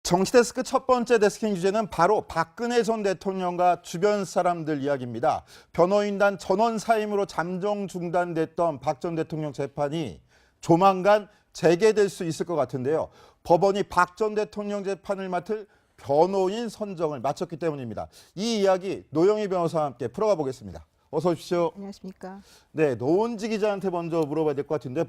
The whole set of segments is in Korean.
정치데스크 첫 번째 데스킹 주제는 바로 박근혜 전 대통령과 주변 사람들 이야기입니다. 변호인단 전원 사임으로 잠정 중단됐던 박 전 대통령 재판이 조만간 재개될 수 있을 것 같은데요. 법원이 박 전 대통령 재판을 맡을 변호인 선정을 마쳤기 때문입니다. 이 이야기 노영희 변호사와 함께 풀어가 보겠습니다. 어서 오십시오. 안녕하십니까. 네, 노은지 기자한테 먼저 물어봐야 될 것 같은데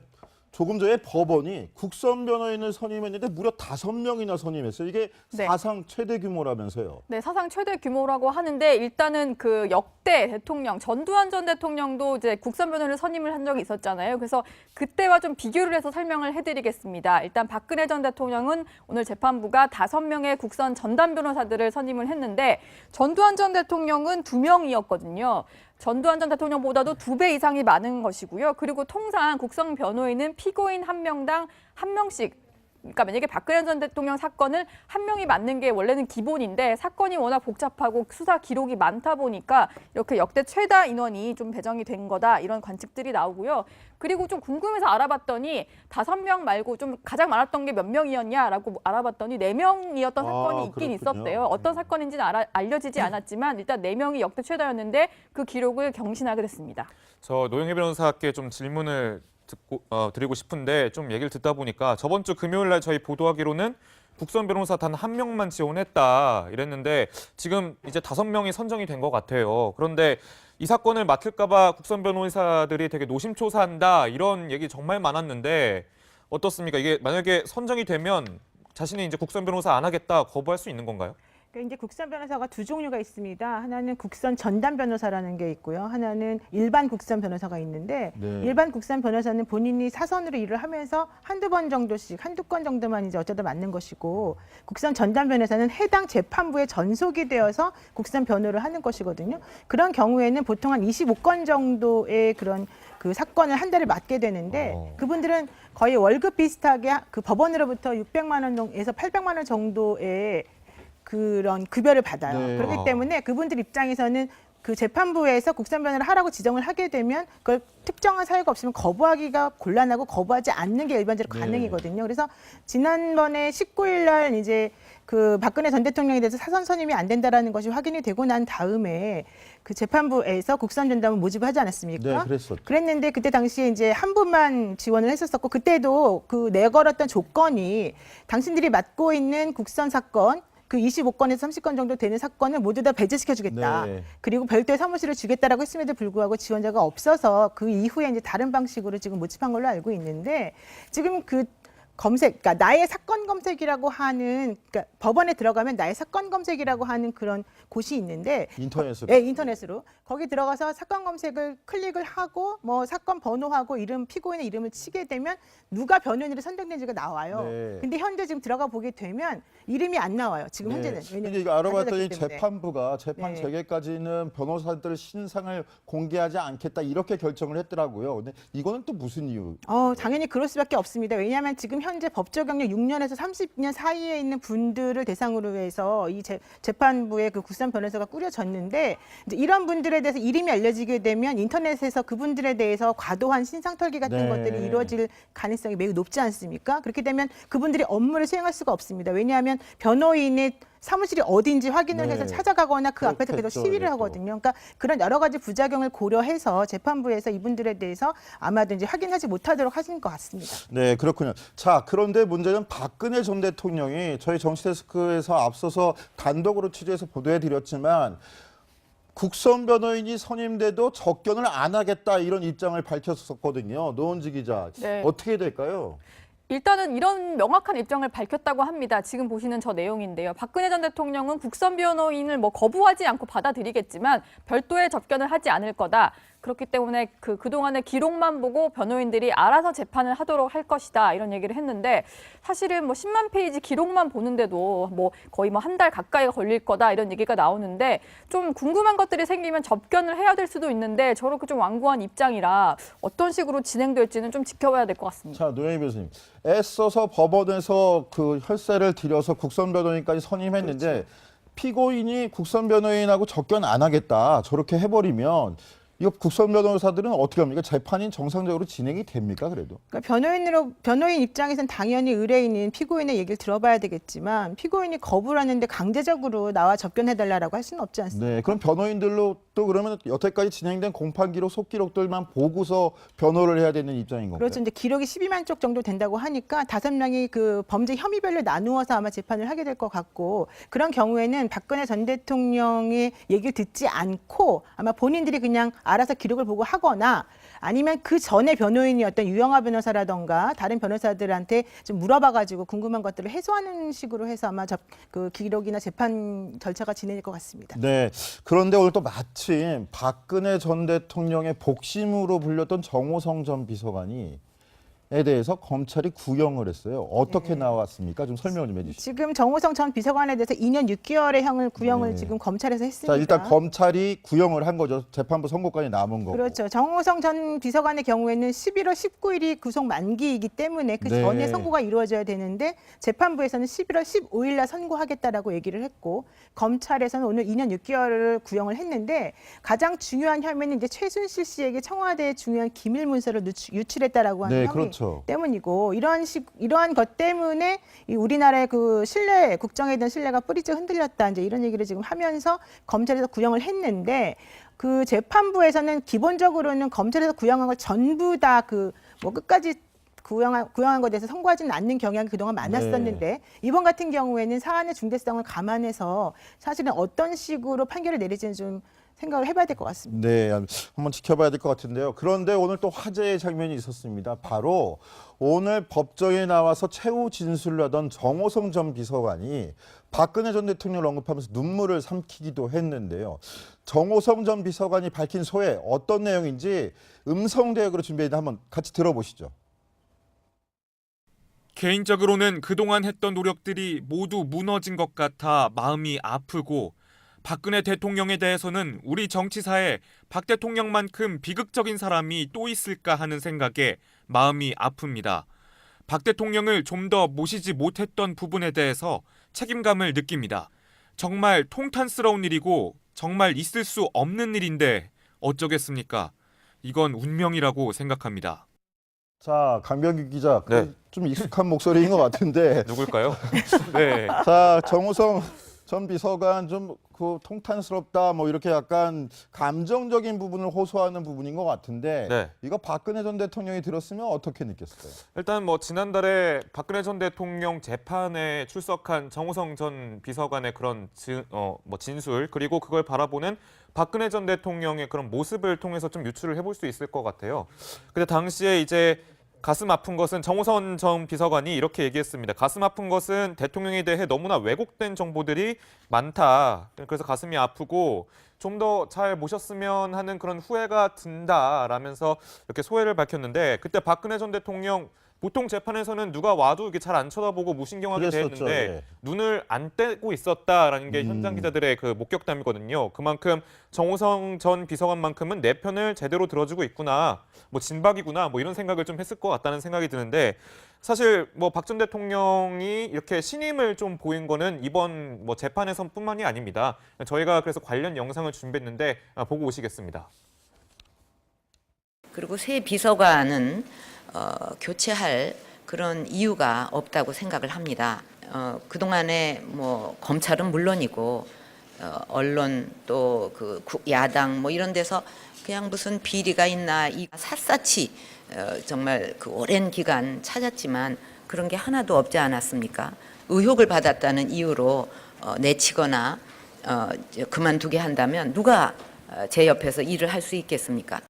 조금 전에 법원이 국선 변호인을 선임했는데 무려 5명이나 선임했어요. 이게 네. 사상 최대 규모라면서요. 네, 사상 최대 규모라고 하는데 일단은 그 역대 대통령 전두환 전 대통령도 이제 국선 변호인을 선임을 한 적이 있었잖아요. 그래서 그때와 좀 비교를 해서 설명을 해드리겠습니다. 일단 박근혜 전 대통령은 오늘 재판부가 5명의 국선 전담 변호사들을 선임을 했는데 전두환 전 대통령은 2명이었거든요. 전두환 전 대통령보다도 2배 이상이 많은 것이고요. 그리고 통상 국선 변호인은 피고인 1명당 1명씩, 그러니까 만약에 박근혜 전 대통령 사건을 1명이 맡는 게 원래는 기본인데 사건이 워낙 복잡하고 수사 기록이 많다 보니까 이렇게 역대 최다 인원이 좀 배정이 된 거다, 이런 관측들이 나오고요. 그리고 좀 궁금해서 알아봤더니 5명 말고 좀 가장 많았던 게 몇 명이었냐라고 알아봤더니 4명이었던 사건이 있긴 있었대요. 어떤 사건인지는 알려지지 않았지만 일단 4명이 역대 최다였는데 그 기록을 경신하게 됐습니다. 저 노영희 변호사께 좀 질문을 드리고 싶은데, 좀 얘기를 듣다 보니까 저번 주 금요일 날 저희 보도하기로는 국선 변호사 단 1명만 지원했다 이랬는데 지금 이제 5명이 선정이 된 것 같아요. 그런데 이 사건을 맡을까 봐 국선 변호사들이 되게 노심초사한다, 이런 얘기 정말 많았는데 어떻습니까? 이게 만약에 선정이 되면 자신이 이제 국선 변호사 안 하겠다 거부할 수 있는 건가요? 이제 국선 변호사가 2종류가 있습니다. 하나는 국선 전담 변호사라는 게 있고요. 하나는 일반 국선 변호사가 있는데 네. 일반 국선 변호사는 본인이 사선으로 일을 하면서 한두 번 정도씩, 한두 건 정도만 이제 어쩌다 맡는 것이고, 국선 전담 변호사는 해당 재판부에 전속이 되어서 국선 변호를 하는 것이거든요. 그런 경우에는 보통 한 25건 정도의 그런 그 사건을 한 달에 맡게 되는데 그분들은 거의 월급 비슷하게 그 법원으로부터 600만 원에서 800만 원 정도의 그런 급여를 받아요. 네. 그렇기 때문에 그분들 입장에서는 그 재판부에서 국선 변호를 하라고 지정을 하게 되면 그걸 특정한 사유가 없으면 거부하기가 곤란하고 거부하지 않는 게 일반적으로 네. 가능이거든요. 그래서 지난번에 19일 날 이제 그 박근혜 전 대통령에 대해서 사선 선임이 안 된다라는 것이 확인이 되고 난 다음에 그 재판부에서 국선 전담을 모집을 하지 않았습니까? 네, 그랬었죠. 그랬는데 그때 당시에 이제 한 분만 지원을 했었었고, 그때도 그 내걸었던 조건이 당신들이 맡고 있는 국선 사건 그 25건에서 30건 정도 되는 사건을 모두 다 배제시켜주겠다. 네. 그리고 별도의 사무실을 주겠다라고 했음에도 불구하고 지원자가 없어서 그 이후에 이제 다른 방식으로 지금 모집한 걸로 알고 있는데, 지금 그 검색, 그러니까 나의 사건 검색이라고 하는, 그러니까 법원에 들어가면 나의 사건 검색이라고 하는 그런 곳이 있는데, 인터넷으로. 네, 인터넷으로 거기 들어가서 사건 검색을 클릭을 하고 뭐 사건 번호하고 이름, 피고인의 이름을 치게 되면 누가 변호인으로 선정된지가 나와요. 네. 근데 현재 지금 들어가 보게 되면 이름이 안 나와요. 지금 현재는. 근데 이거 알아봤더니 가져졌기 때문에. 재판부가 재판 네. 재개까지는 변호사들 신상을 공개하지 않겠다, 이렇게 결정을 했더라고요. 근데 이거는 또 무슨 이유? 당연히 그럴 수밖에 없습니다. 왜냐하면 지금 현재 법적 경력 6년에서 30년 사이에 있는 분들을 대상으로 해서 이 재판부의 그 국선 변호사가 꾸려졌는데, 이제 이런 분들에 대해서 이름이 알려지게 되면 인터넷에서 그분들에 대해서 과도한 신상 털기 같은 네. 것들이 이루어질 가능성이 매우 높지 않습니까? 그렇게 되면 그분들이 업무를 수행할 수가 없습니다. 왜냐하면 변호인의 사무실이 어딘지 확인을 네. 해서 찾아가거나 그 앞에서 계속 그렇겠죠, 시위를 이것도. 하거든요. 그러니까 그런 여러 가지 부작용을 고려해서 재판부에서 이분들에 대해서 아마도 이제 확인하지 못하도록 하신 것 같습니다. 네, 그렇군요. 자, 그런데 문제는 박근혜 전 대통령이 저희 정치데스크에서 앞서서 단독으로 취재해서 보도해드렸지만 국선 변호인이 선임돼도 접견을 안 하겠다, 이런 입장을 밝혔었거든요. 노은지 기자, 네. 어떻게 될까요? 일단은 이런 명확한 입장을 밝혔다고 합니다. 지금 보시는 저 내용인데요. 박근혜 전 대통령은 국선 변호인을 뭐 거부하지 않고 받아들이겠지만 별도의 접견을 하지 않을 거다. 그렇기 때문에 그동안의 기록만 보고 변호인들이 알아서 재판을 하도록 할 것이다, 이런 얘기를 했는데, 사실은 뭐 10만 페이지 기록만 보는데도 뭐 거의 뭐 한 달 가까이 걸릴 거다, 이런 얘기가 나오는데, 좀 궁금한 것들이 생기면 접견을 해야 될 수도 있는데 저렇게 좀 완고한 입장이라 어떤 식으로 진행될지는 좀 지켜봐야 될 것 같습니다. 자, 노영희 교수님, 애써서 법원에서 그 혈세를 들여서 국선 변호인까지 선임했는데 그렇죠. 피고인이 국선 변호인하고 접견 안 하겠다, 저렇게 해버리면 이거 국선 변호사들은 어떻게 합니까? 재판이 정상적으로 진행이 됩니까? 그래도. 그러니까 변호인 입장에서는 당연히 의뢰인인 피고인의 얘기를 들어봐야 되겠지만 피고인이 거부를 하는데 강제적으로 나와 접견해달라고 할 수는 없지 않습니까? 네, 그럼 변호인들로 또 그러면 여태까지 진행된 공판 기록, 속기록들만 보고서 변호를 해야 되는 입장인 건가요? 그렇죠. 이제 기록이 12만 쪽 정도 된다고 하니까 5명이 그 범죄 혐의별로 나누어서 아마 재판을 하게 될 것 같고 그런 경우에는 박근혜 전 대통령의 얘기를 듣지 않고 아마 본인들이 그냥 알아서 기록을 보고 하거나 아니면 그 전에 변호인이 어떤 유영하 변호사라던가 다른 변호사들한테 좀 물어봐가지고 궁금한 것들을 해소하는 식으로 해서 아마 그 기록이나 재판 절차가 진행될 것 같습니다. 네. 그런데 오늘 또 마침 박근혜 전 대통령의 복심으로 불렸던 정호성 전 비서관이 에 대해서 검찰이 구형을 했어요. 어떻게 나왔습니까? 좀 설명을 좀 해주시죠. 지금 정호성 전 비서관에 대해서 2년 6개월의 형을 구형을 네. 지금 검찰에서 했습니다. 자, 일단 검찰이 구형을 한 거죠. 재판부 선고까지 남은 거고. 그렇죠. 정호성 전 비서관의 경우에는 11월 19일이 구속 만기이기 때문에 그 네. 전에 선고가 이루어져야 되는데 재판부에서는 11월 15일 날 선고하겠다라고 얘기를 했고 검찰에서는 오늘 2년 6개월을 구형을 했는데 가장 중요한 혐의는 이제 최순실 씨에게 청와대의 중요한 기밀 문서를 유출했다라고 하는 네, 혐의 그렇죠. 때문이고 이러한 것 때문에 이 우리나라의 그 신뢰 국정에 대한 신뢰가 뿌리째 흔들렸다 이제 이런 얘기를 지금 하면서 검찰에서 구형을 했는데 그 재판부에서는 기본적으로는 검찰에서 구형한 걸 전부 다 그 뭐 끝까지 구형한 것에 대해서 선고하지는 않는 경향이 그동안 많았었는데 이번 같은 경우에는 사안의 중대성을 감안해서 사실은 어떤 식으로 판결을 내릴지는 좀 생각을 해봐야 될 것 같습니다. 네, 한번 지켜봐야 될 것 같은데요. 그런데 오늘 또 화제의 장면이 있었습니다. 바로 오늘 법정에 나와서 최후 진술을 하던 정호성 전 비서관이 박근혜 전 대통령을 언급하면서 눈물을 삼키기도 했는데요. 정호성 전 비서관이 밝힌 소회 어떤 내용인지 음성 대역으로 준비했는데 한번 같이 들어보시죠. 개인적으로는 그동안 했던 노력들이 모두 무너진 것 같아 마음이 아프고 박근혜 대통령에 대해서는 우리 정치사에 박 대통령만큼 비극적인 사람이 또 있을까 하는 생각에 마음이 아픕니다. 박 대통령을 좀 더 모시지 못했던 부분에 대해서 책임감을 느낍니다. 정말 통탄스러운 일이고 정말 있을 수 없는 일인데 어쩌겠습니까? 이건 운명이라고 생각합니다. 자, 강병규 기자, 네. 좀 익숙한 목소리인 것 같은데. 누굴까요? 네. 자, 정호성 전 비서관 좀 그 통탄스럽다 뭐 이렇게 약간 감정적인 부분을 호소하는 부분인 것 같은데 네. 이거 박근혜 전 대통령이 들었으면 어떻게 느꼈어요? 일단 뭐 지난달에 박근혜 전 대통령 재판에 출석한 정호성 전 비서관의 그런 진술 그리고 그걸 바라보는 박근혜 전 대통령의 그런 모습을 통해서 좀 유추를 해볼 수 있을 것 같아요. 근데 당시에 이제 가슴 아픈 것은 정호성 전 비서관이 이렇게 얘기했습니다. 가슴 아픈 것은 대통령에 대해 너무나 왜곡된 정보들이 많다. 그래서 가슴이 아프고 좀 더 잘 모셨으면 하는 그런 후회가 든다라면서 이렇게 소회를 밝혔는데 그때 박근혜 전 대통령 보통 재판에서는 누가 와도 이렇게 잘 안 쳐다보고 무신경하게 돼 그랬었죠, 있는데 예. 눈을 안 떼고 있었다라는 게 현장 기자들의 그 목격담이거든요. 그만큼 정호성 전 비서관만큼은 내 편을 제대로 들어주고 있구나, 뭐 진박이구나, 뭐 이런 생각을 좀 했을 것 같다는 생각이 드는데 사실 뭐 박 전 대통령이 이렇게 신임을 좀 보인 거는 이번 뭐 재판에서뿐만이 아닙니다. 저희가 그래서 관련 영상을 준비했는데 보고 오시겠습니다. 그리고 새 비서관은 교체할 그런 이유가 없다고 생각을 합니다. 그동안에 뭐 검찰은 물론이고 언론 또 그 야당 뭐 이런 데서 그냥 무슨 비리가 있나 이 샅샅이 정말 그 오랜 기간 찾았지만 그런 게 하나도 없지 않았습니까? 의혹을 받았다는 이유로 내치거나 그만두게 한다면 누가 제 옆에서 일을 할 수 있겠습니까?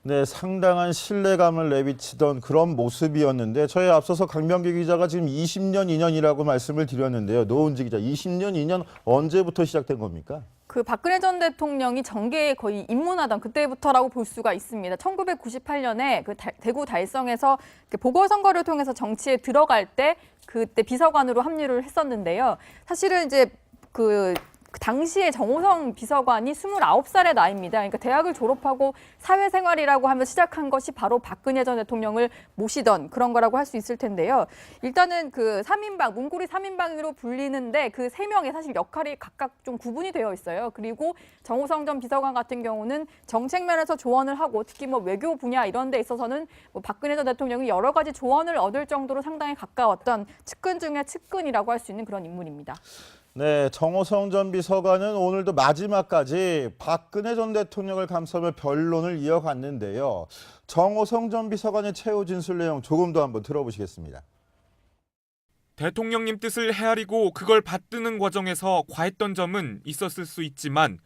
네, 상당한 신뢰감을 내비치던 그런 모습이었는데 저희 앞서서 강병규 기자가 지금 20년 2년이라고 말씀을 드렸는데요. 노은지 기자, 20년 2년 언제부터 시작된 겁니까? 그 박근혜 전 대통령이 정계에 거의 입문하던 그때부터라고 볼 수가 있습니다. 1998년에 그 대구 달성에서 보궐선거를 통해서 정치에 들어갈 때 그때 비서관으로 합류를 했었는데요. 사실은 이제 그 그 당시에 정호성 비서관이 29살의 나이입니다. 그러니까 대학을 졸업하고 사회생활이라고 하면서 시작한 것이 바로 박근혜 전 대통령을 모시던 그런 거라고 할 수 있을 텐데요. 일단은 그 3인방, 문고리 3인방으로 불리는데 그 3명의 사실 역할이 각각 좀 구분이 되어 있어요. 그리고 정호성 전 비서관 같은 경우는 정책 면에서 조언을 하고 특히 뭐 외교 분야 이런 데 있어서는 뭐 박근혜 전 대통령이 여러 가지 조언을 얻을 정도로 상당히 가까웠던 측근 중에 측근이라고 할 수 있는 그런 인물입니다. 네, 정호성 전 비서관은 오늘도 마지막까지 박근혜 전 대통령을 감싸며 변론을 이어갔는데요. 정호성 전 비서관의 최후 진술 내용 조금 더 한번 들어보시겠습니다. 대통령님 뜻을 헤아리고 그걸 받드는 과정에서 과했던 점은 있었을 수 있지만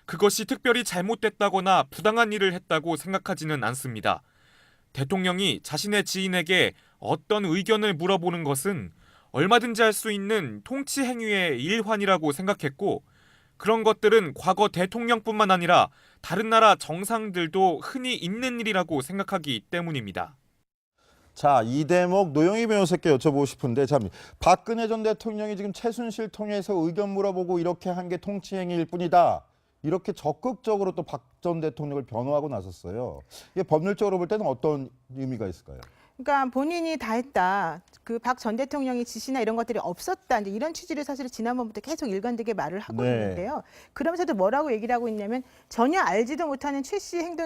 그것이 특별히 잘못됐다거나 부당한 일을 했다고 생각하지는 않습니다. 대통령이 자신의 지인에게 어떤 의견을 물어보는 것은 얼마든지 할 수 있는 통치 행위의 일환이라고 생각했고 그런 것들은 과거 대통령뿐만 아니라 다른 나라 정상들도 흔히 있는 일이라고 생각하기 때문입니다. 자, 이 대목 노영희 변호사께 여쭤보고 싶은데 참 박근혜 전 대통령이 지금 최순실 통해서 의견 물어보고 이렇게 한 게 통치 행위일 뿐이다. 이렇게 적극적으로 또 박 전 대통령을 변호하고 나섰어요. 이게 법률적으로 볼 때는 어떤 의미가 있을까요? 그러니까 본인이 다 했다. 그 박 전 대통령이 지시나 이런 것들이 없었다. 이제 이런 취지를 사실 지난번부터 계속 일관되게 말을 하고 네. 있는데요. 그러면서도 뭐라고 얘기를 하고 있냐면 전혀 알지도 못하는 최 씨의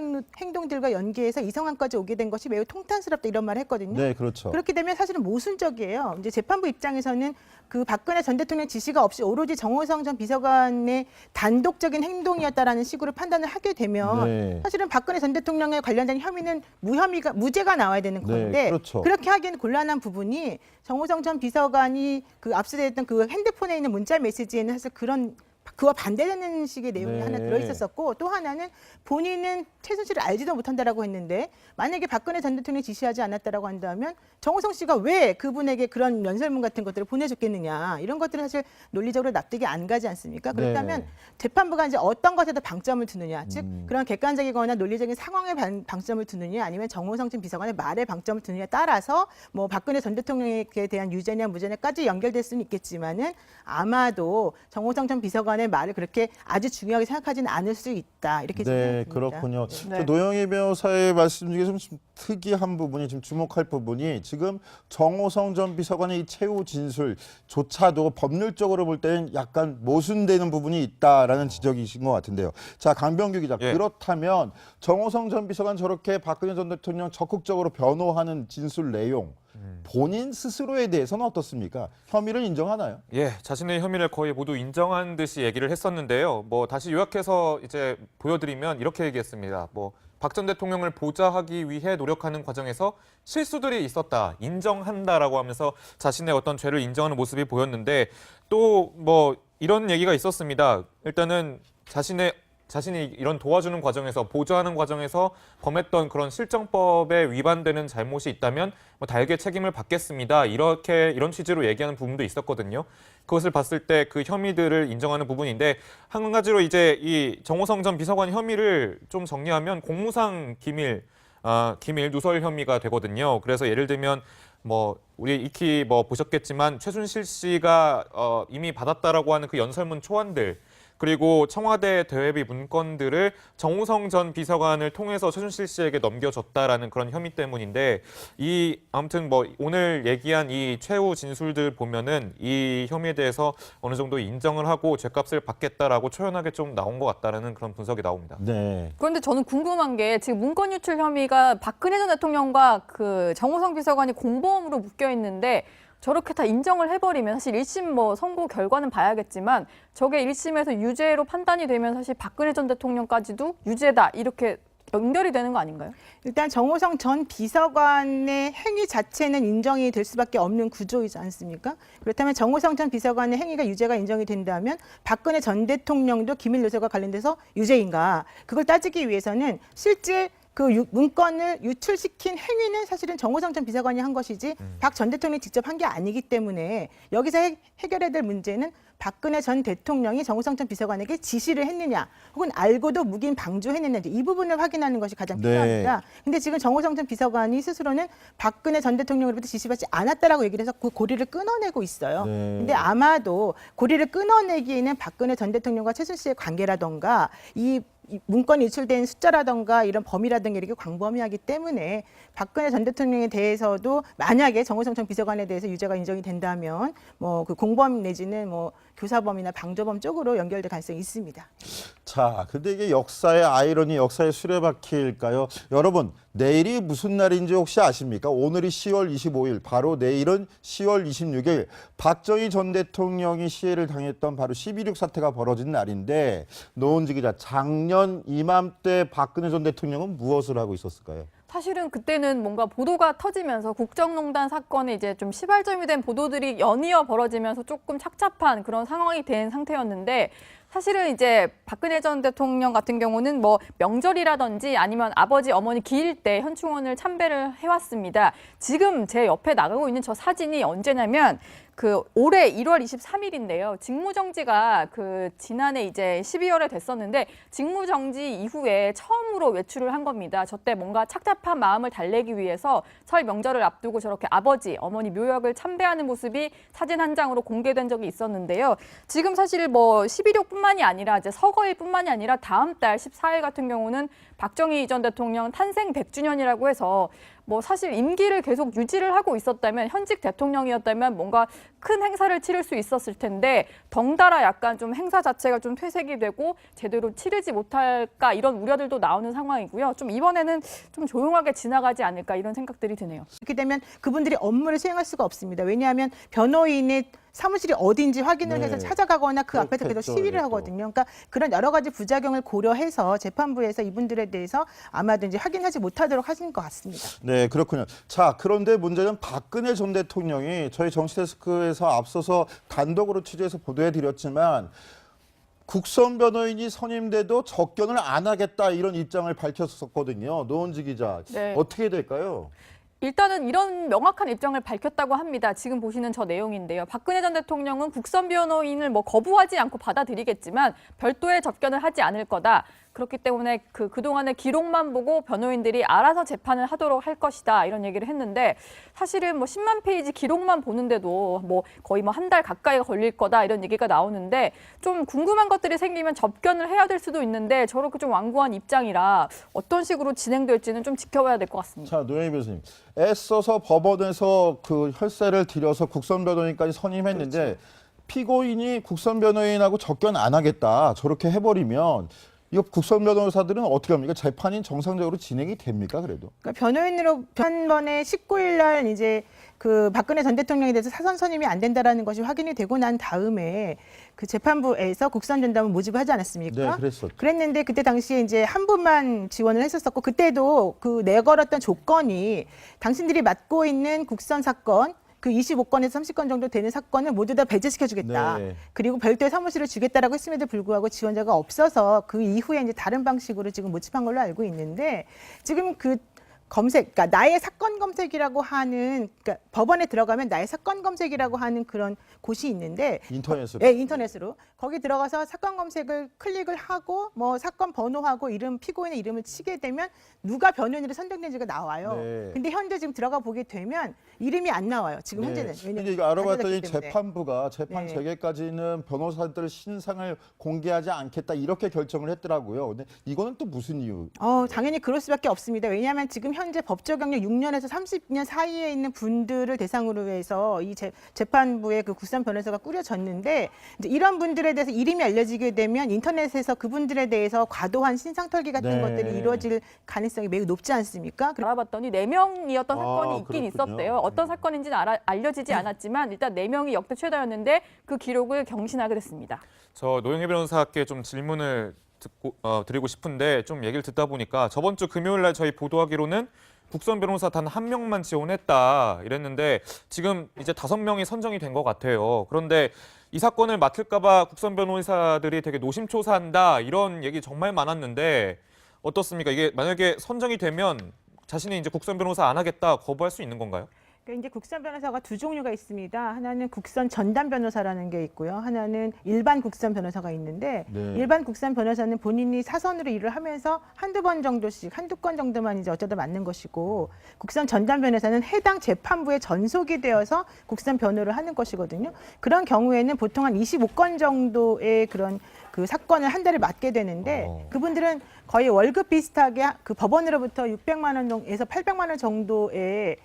행동들과 연계해서 이 상황까지 오게 된 것이 매우 통탄스럽다 이런 말을 했거든요. 네, 그렇죠. 그렇게 되면 사실은 모순적이에요. 이제 재판부 입장에서는 그 박근혜 전 대통령 지시가 없이 오로지 정호성 전 비서관의 단독적인 행동이었다라는 식으로 판단을 하게 되면 네. 사실은 박근혜 전 대통령에 관련된 혐의는 무죄가 나와야 되는 건데 네, 그렇죠. 그렇게 하기에는 곤란한 부분이 정호성 전 비서관이 그 압수됐던 그 핸드폰에 있는 문자 메시지에는 사실 그와 반대되는 식의 내용이 네. 하나 들어있었었고 또 하나는 본인은 최순실을 알지도 못한다라고 했는데 만약에 박근혜 전 대통령이 지시하지 않았다라고 한다면 정호성 씨가 왜 그분에게 그런 면설문 같은 것들을 보내줬겠느냐 이런 것들은 사실 논리적으로 납득이 안 가지 않습니까? 그렇다면 네. 재판부가 이제 어떤 것에도 방점을 두느냐 즉 그런 객관적이거나 논리적인 상황에 방점을 두느냐 아니면 정호성 전 비서관의 말에 방점을 두느냐에 따라서 뭐 박근혜 전 대통령에 대한 유죄냐 무죄냐까지 연결될 수는 있겠지만은 아마도 정호성 전 비서관의 말을 그렇게 아주 중요하게 생각하지는 않을 수 있다 이렇게 네, 생각합니다. 그렇군요. 네. 저 노영희 변호사의 말씀 중에 좀 특이한 부분이 지금 주목할 부분이 지금 정호성 전 비서관의 이 최후 진술조차도 법률적으로 볼 때는 약간 모순되는 부분이 있다라는 지적이신 것 같은데요. 자, 강병규 기자. 예. 그렇다면 정호성 전 비서관 저렇게 박근혜 전 대통령 적극적으로 변호하는 진술 내용 본인 스스로에 대해서는 어떻습니까? 혐의를 인정하나요? 예, 자신의 혐의를 거의 모두 인정한 듯이 얘기를 했었는데요. 뭐 다시 요약해서 이제 보여드리면 이렇게 얘기했습니다. 뭐 박 전 대통령을 보좌하기 위해 노력하는 과정에서 실수들이 있었다, 인정한다라고 하면서 자신의 어떤 죄를 인정하는 모습이 보였는데 또 뭐 이런 얘기가 있었습니다. 일단은 자신이 이런 도와주는 과정에서 보좌하는 과정에서 범했던 그런 실정법에 위반되는 잘못이 있다면 뭐 달게 책임을 받겠습니다. 이런 취지로 얘기하는 부분도 있었거든요. 그것을 봤을 때 그 혐의들을 인정하는 부분인데 한 가지로 이제 이 정호성 전 비서관 혐의를 좀 정리하면 공무상 기밀 누설 혐의가 되거든요. 그래서 예를 들면 뭐 우리 익히 뭐 보셨겠지만 최순실 씨가 이미 받았다라고 하는 그 연설문 초안들 그리고 청와대 대외비 문건들을 정호성 전 비서관을 통해서 최순실 씨에게 넘겨줬다라는 그런 혐의 때문인데 아무튼 뭐 오늘 얘기한 이 최후 진술들 보면은 이 혐의에 대해서 어느 정도 인정을 하고 죄값을 받겠다라고 초연하게 좀 나온 것 같다라는 그런 분석이 나옵니다. 네. 그런데 저는 궁금한 게 지금 문건 유출 혐의가 박근혜 전 대통령과 그 정호성 비서관이 공범으로 묶여 있는데 저렇게 다 인정을 해버리면 사실 1심 뭐 선고 결과는 봐야겠지만 저게 1심에서 유죄로 판단이 되면 사실 박근혜 전 대통령까지도 유죄다 이렇게 연결이 되는 거 아닌가요? 일단 정호성 전 비서관의 행위 자체는 인정이 될 수밖에 없는 구조이지 않습니까? 그렇다면 정호성 전 비서관의 행위가 유죄가 인정이 된다면 박근혜 전 대통령도 기밀 누설과 관련돼서 유죄인가? 그걸 따지기 위해서는 실제 그 문건을 유출시킨 행위는 사실은 정호성 전 비서관이 한 것이지 박 전 대통령이 직접 한 게 아니기 때문에 여기서 해결해야 될 문제는 박근혜 전 대통령이 정호성 전 비서관에게 지시를 했느냐 혹은 알고도 묵인 방조했느냐 이 부분을 확인하는 것이 가장 네. 필요합니다. 근데 지금 정호성 전 비서관이 스스로는 박근혜 전 대통령으로부터 지시받지 않았다라고 얘기를 해서 그 고리를 끊어내고 있어요. 네. 근데 아마도 고리를 끊어내기에는 박근혜 전 대통령과 최순실의 관계라던가 이 문건이 유출된 숫자라던가 이런 범위라든가 이렇게 광범위하기 때문에 박근혜 전 대통령에 대해서도 만약에 정호성 전 비서관에 대해서 유죄가 인정이 된다면 뭐 그 공범 내지는 뭐 교사범이나 방조범 쪽으로 연결될 가능성이 있습니다. 자, 근데 이게 역사의 아이러니, 역사의 수레바퀴일까요? 여러분, 내일이 무슨 날인지 혹시 아십니까? 오늘이 10월 25일, 바로 내일은 10월 26일, 박정희 전 대통령이 시해를 당했던 바로 12.6 사태가 벌어진 날인데, 노은지 기자, 작년 이맘때 박근혜 전 대통령은 무엇을 하고 있었을까요? 사실은 그때는 뭔가 보도가 터지면서 국정농단 사건에 이제 좀 시발점이 된 보도들이 연이어 벌어지면서 조금 착잡한 그런 상황이 된 상태였는데 사실은 이제 박근혜 전 대통령 같은 경우는 뭐 명절이라든지 아니면 아버지 어머니 기일 때 현충원을 참배를 해왔습니다. 지금 제 옆에 나가고 있는 저 사진이 언제냐면 그 올해 1월 23일인데요. 직무정지가 그 지난해 이제 12월에 됐었는데 직무정지 이후에 처음으로 외출을 한 겁니다. 저때 뭔가 착잡한 마음을 달래기 위해서 설 명절을 앞두고 저렇게 아버지, 어머니 묘역을 참배하는 모습이 사진 한 장으로 공개된 적이 있었는데요. 지금 사실 뭐 11.6뿐만이 아니라 이제 서거일뿐만이 아니라 다음 달 14일 같은 경우는 박정희 전 대통령 탄생 100주년이라고 해서 뭐 사실 임기를 계속 유지를 하고 있었다면 현직 대통령이었다면 뭔가 큰 행사를 치를 수 있었을 텐데 덩달아 약간 좀 행사 자체가 좀 퇴색이 되고 제대로 치르지 못할까 이런 우려들도 나오는 상황이고요. 좀 이번에는 좀 조용하게 지나가지 않을까 이런 생각들이 드네요. 그렇게 되면 그분들이 업무를 수행할 수가 없습니다. 왜냐하면 변호인의 사무실이 어딘지 확인을 네. 해서 찾아가거나 그 앞에서 계속 그렇겠죠, 시위를 이것도. 하거든요. 그러니까 그런 여러 가지 부작용을 고려해서 재판부에서 이분들에 대해서 아마도 이제 확인하지 못하도록 하신 것 같습니다. 네, 그렇군요. 자, 그런데 문제는 박근혜 전 대통령이 저희 정치데스크에서 앞서서 단독으로 취재해서 보도해드렸지만 국선 변호인이 선임돼도 접견을 안 하겠다 이런 입장을 밝혔었거든요. 노은지 기자, 네. 어떻게 될까요? 일단은 이런 명확한 입장을 밝혔다고 합니다. 지금 보시는 저 내용인데요. 박근혜 전 대통령은 국선 변호인을 뭐 거부하지 않고 받아들이겠지만 별도의 접견을 하지 않을 거다. 그렇기 때문에 그동안의 기록만 보고 변호인들이 알아서 재판을 하도록 할 것이다. 이런 얘기를 했는데 사실은 뭐 10만 페이지 기록만 보는데도 뭐 거의 뭐 한 달 가까이가 걸릴 거다. 이런 얘기가 나오는데 좀 궁금한 것들이 생기면 접견을 해야 될 수도 있는데 저렇게 좀 완고한 입장이라 어떤 식으로 진행될지는 좀 지켜봐야 될 것 같습니다. 자, 노영희 교수님, 애써서 법원에서 그 혈세를 들여서 국선 변호인까지 선임했는데 피고인이 국선 변호인하고 접견 안 하겠다. 저렇게 해버리면 이거 국선 변호사들은 어떻게 합니까? 재판이 정상적으로 진행이 됩니까? 그래도? 그러니까 변호인으로 한 번에 19일 날 이제 그 박근혜 전 대통령에 대해서 사선 선임이 안 된다라는 것이 확인이 되고 난 다음에 그 재판부에서 국선 전담을 모집을 하지 않았습니까? 네, 그랬었죠. 그랬는데 그때 당시에 이제 한 분만 지원을 했었었고 그때도 그 내걸었던 조건이 당신들이 맡고 있는 국선 사건 그 25건에서 30건 정도 되는 사건을 모두 다 배제시켜주겠다. 네. 그리고 별도의 사무실을 주겠다라고 했음에도 불구하고 지원자가 없어서 그 이후에 이제 다른 방식으로 지금 모집한 걸로 알고 있는데 지금 그 검색, 그러니까 나의 사건 검색이라고 하는, 그러니까 법원에 들어가면 나의 사건 검색이라고 하는 그런 곳이 있는데, 인터넷으로. 네, 인터넷으로 거기 들어가서 사건 검색을 클릭을 하고 뭐 사건 번호하고 이름 피고인의 이름을 치게 되면 누가 변호인으로 선정된지가 나와요. 네. 근데 현재 지금 들어가 보게 되면 이름이 안 나와요. 지금 현재는. 근데 이거 알아봤더니 가져갔기 때문에. 재판부가 재판 네. 재개까지는 변호사들 신상을 공개하지 않겠다 이렇게 결정을 했더라고요. 근데 이거는 또 무슨 이유? 당연히 그럴 수밖에 없습니다. 왜냐하면 지금 현재 법조 경력 6년에서 30년 사이에 있는 분들을 대상으로 해서 이 재판부의 그 국선 변호사가 꾸려졌는데 이제 이런 분들에 대해서 이름이 알려지게 되면 인터넷에서 그분들에 대해서 과도한 신상 털기 같은 네. 것들이 이루어질 가능성이 매우 높지 않습니까? 알아봤더니 4명이었던 사건이 있긴 그렇군요. 있었대요. 어떤 사건인지는 알려지지 않았지만 일단 4명이 역대 최다였는데 그 기록을 경신하게 됐습니다. 저 노영희 변호사께 좀 질문을 드리고 싶은데 좀 얘기를 듣다 보니까 저번 주 금요일 날 저희 보도하기로는 국선 변호사 단 한 명만 지원했다 이랬는데 지금 이제 5명이 선정이 된 것 같아요. 그런데 이 사건을 맡을까 봐 국선 변호사들이 되게 노심초사한다 이런 얘기 정말 많았는데 어떻습니까? 이게 만약에 선정이 되면 자신이 이제 국선 변호사 안 하겠다 거부할 수 있는 건가요? 그러니까 이제 국선 변호사가 두 종류가 있습니다. 하나는 국선 전담 변호사라는 게 있고요. 하나는 일반 국선 변호사가 있는데 네. 일반 국선 변호사는 본인이 사선으로 일을 하면서 한두 건 정도만 이제 어쩌다 맡는 것이고 국선 전담 변호사는 해당 재판부의 전속이 되어서 국선 변호를 하는 것이거든요. 그런 경우에는 보통 한 25건 정도의 그런 그 사건을 한 달에 맡게 되는데 그분들은 거의 월급 비슷하게 그 법원으로부터 600만 원에서 800만 원 정도의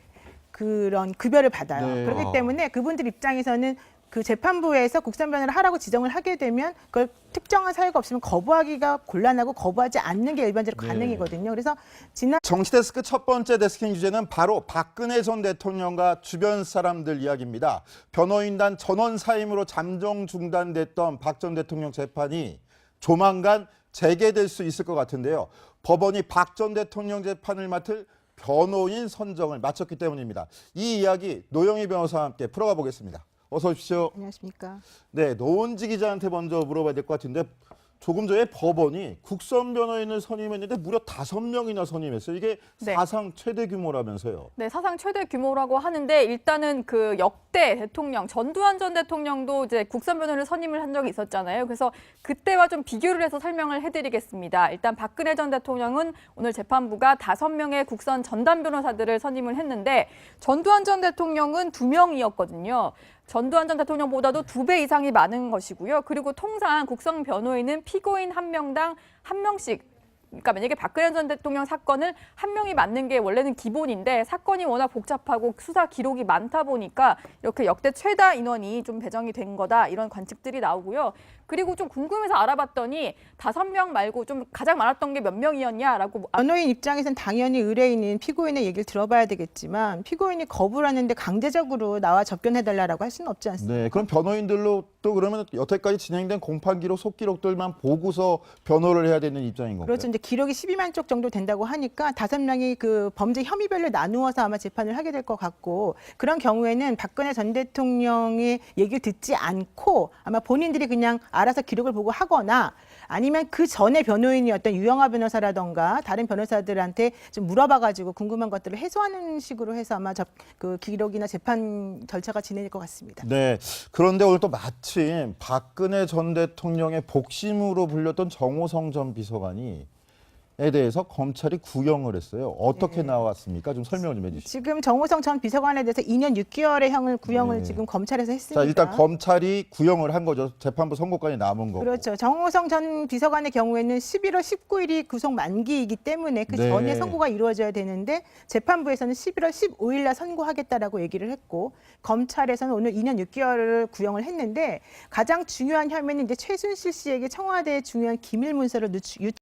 그런 급여를 받아요. 네. 그렇기 때문에 그분들 입장에서는 그 재판부에서 국선 변호를 하라고 지정을 하게 되면 그걸 특정한 사유가 없으면 거부하기가 곤란하고 거부하지 않는 게 일반적으로 네. 가능이거든요. 그래서 지난 정치데스크 첫 번째 데스킹 주제는 바로 박근혜 전 대통령과 주변 사람들 이야기입니다. 변호인단 전원 사임으로 잠정 중단됐던 박 전 대통령 재판이 조만간 재개될 수 있을 것 같은데요. 법원이 박 전 대통령 재판을 맡을 변호인 선정을 마쳤기 때문입니다. 이 이야기 노영희 변호사와 함께 풀어가 보겠습니다. 어서 오십시오. 안녕하십니까. 네, 노은지 기자한테 먼저 물어봐야 될 것 같은데 조금 전에 법원이 국선 변호인을 선임했는데 무려 5명이나 선임했어요. 이게 네. 사상 최대 규모라면서요. 네, 사상 최대 규모라고 하는데 일단은 그 역대 대통령 전두환 전 대통령도 이제 국선 변호를 선임을 한 적이 있었잖아요. 그래서 그때와 좀 비교를 해서 설명을 해드리겠습니다. 일단 박근혜 전 대통령은 오늘 재판부가 5명의 국선 전담 변호사들을 선임을 했는데 전두환 전 대통령은 2명이었거든요. 전두환 전 대통령보다도 2배 이상이 많은 것이고요. 그리고 통상 국선 변호인은 피고인 1명당 1명씩, 그러니까 만약에 박근혜 전 대통령 사건을 1명이 맡는 게 원래는 기본인데 사건이 워낙 복잡하고 수사 기록이 많다 보니까 이렇게 역대 최다 인원이 좀 배정이 된 거다, 이런 관측들이 나오고요. 그리고 좀 궁금해서 알아봤더니 5명 말고 좀 가장 많았던 게 몇 명이었냐라고. 변호인 입장에서는 당연히 의뢰인인 피고인의 얘기를 들어봐야 되겠지만 피고인이 거부를 하는데 강제적으로 나와 접견해달라고 할 수는 없지 않습니까? 네, 그럼 변호인들로 또 그러면 여태까지 진행된 공판 기록, 속기록들만 보고서 변호를 해야 되는 입장인 건가요? 그렇죠. 이제 기록이 12만 쪽 정도 된다고 하니까 5명이 그 범죄 혐의별로 나누어서 아마 재판을 하게 될 것 같고 그런 경우에는 박근혜 전 대통령의 얘기를 듣지 않고 아마 본인들이 그냥 알아서 기록을 보고 하거나 아니면 그 전에 변호인이었던 유영하 변호사라던가 다른 변호사들한테 좀 물어봐가지고 궁금한 것들을 해소하는 식으로 해서 아마 그 기록이나 재판 절차가 진행될 것 같습니다. 네, 그런데 오늘 또 마침 박근혜 전 대통령의 복심으로 불렸던 정호성 전 비서관이 에 대해서 검찰이 구형을 했어요. 어떻게 나왔습니까? 좀 설명을 좀 해주시죠. 지금 정호성 전 비서관에 대해서 2년 6개월의 형을 구형을 네. 지금 검찰에서 했습니다. 자, 일단 검찰이 구형을 한 거죠. 재판부 선고까지 남은 거고. 그렇죠. 정호성 전 비서관의 경우에는 11월 19일이 구속 만기이기 때문에 그 네. 전에 선고가 이루어져야 되는데 재판부에서는 11월 15일 날 선고하겠다라고 얘기를 했고 검찰에서는 오늘 2년 6개월을 구형을 했는데 가장 중요한 혐의는 이제 최순실 씨에게 청와대의 중요한 기밀 문서를